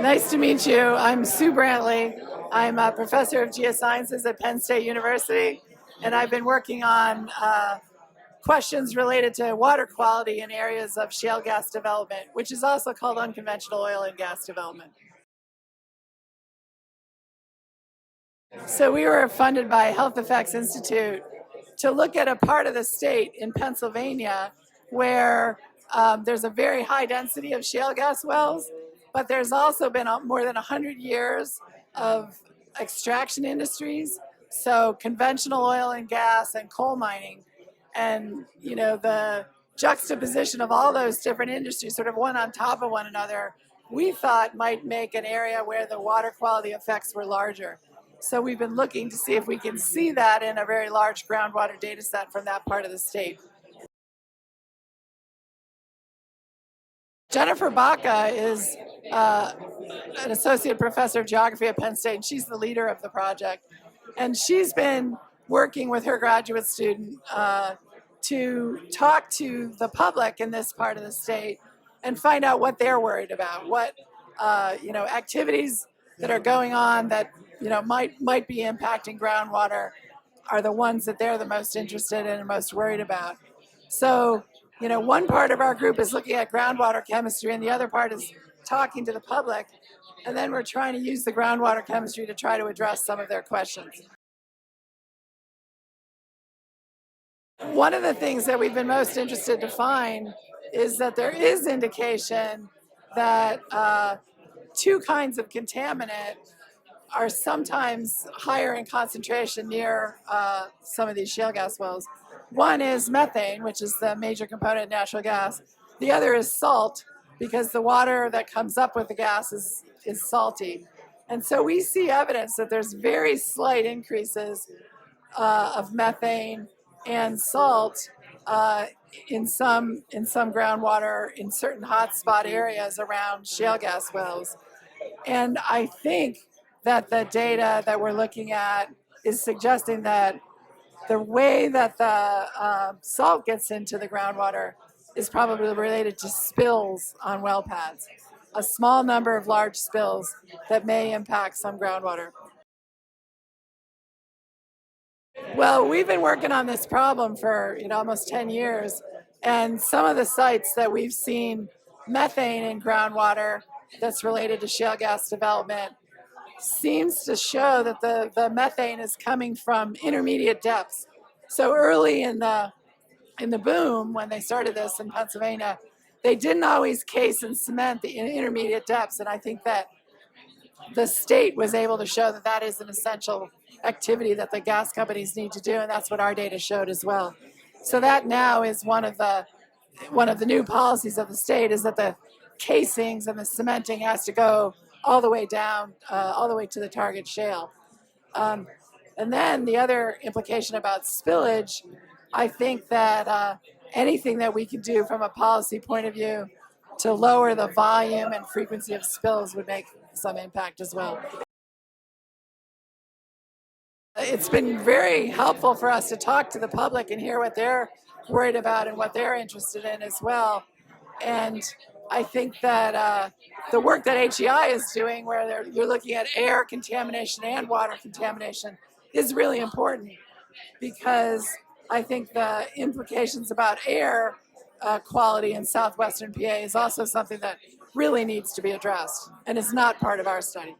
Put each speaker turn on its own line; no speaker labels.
Nice to meet you. I'm Sue Brantley. I'm a professor of geosciences at Penn State University, and I've been working on questions related to water quality in areas of shale gas development, which is also called unconventional oil and gas development. So we were funded by Health Effects Institute to look at a part of the state in Pennsylvania where there's a very high density of shale gas wells, but there's also been more than 100 years of extraction industries, so conventional oil and gas and coal mining. And the juxtaposition of all those different industries, sort of one on top of one another, we thought might make an area where the water quality effects were larger. So we've been looking to see if we can see that in a very large groundwater data set from that part of the state. Jennifer Baca is an associate professor of geography at Penn State, and she's the leader of the project. And she's been working with her graduate student to talk to the public in this part of the state and find out what they're worried about, what activities that are going on that might be impacting groundwater are the ones that they're the most interested in and most worried about. So, one part of our group is looking at groundwater chemistry and the other part is talking to the public. And then we're trying to use the groundwater chemistry to try to address some of their questions. One of the things that we've been most interested to find is that there is indication that two kinds of contaminant are sometimes higher in concentration near some of these shale gas wells. One is methane, which is the major component of natural gas. The other is salt, because the water that comes up with the gas is salty. And so we see evidence that there's very slight increases of methane and salt in some groundwater in certain hotspot areas around shale gas wells. And I think that the data that we're looking at is suggesting that the way that the salt gets into the groundwater is probably related to spills on well pads, a small number of large spills that may impact some groundwater. Well, we've been working on this problem for almost 10 years, and some of the sites that we've seen methane in groundwater that's related to shale gas development seems to show that the methane is coming from intermediate depths. So early in the boom, when they started this in Pennsylvania, they didn't always case and cement the intermediate depths, and I think that the state was able to show that that is an essential activity that the gas companies need to do, and that's what our data showed as well. So that now is one of the new policies of the state, is that the casings and the cementing has to go all the way down, all the way to the target shale. And then the other implication about spillage, I think that anything that we can do from a policy point of view to lower the volume and frequency of spills would make some impact as well. It's been very helpful for us to talk to the public and hear what they're worried about and what they're interested in as well. And I think that the work that HEI is doing, where you're looking at air contamination and water contamination, is really important, because I think the implications about air quality in southwestern PA is also something that really needs to be addressed and is not part of our study.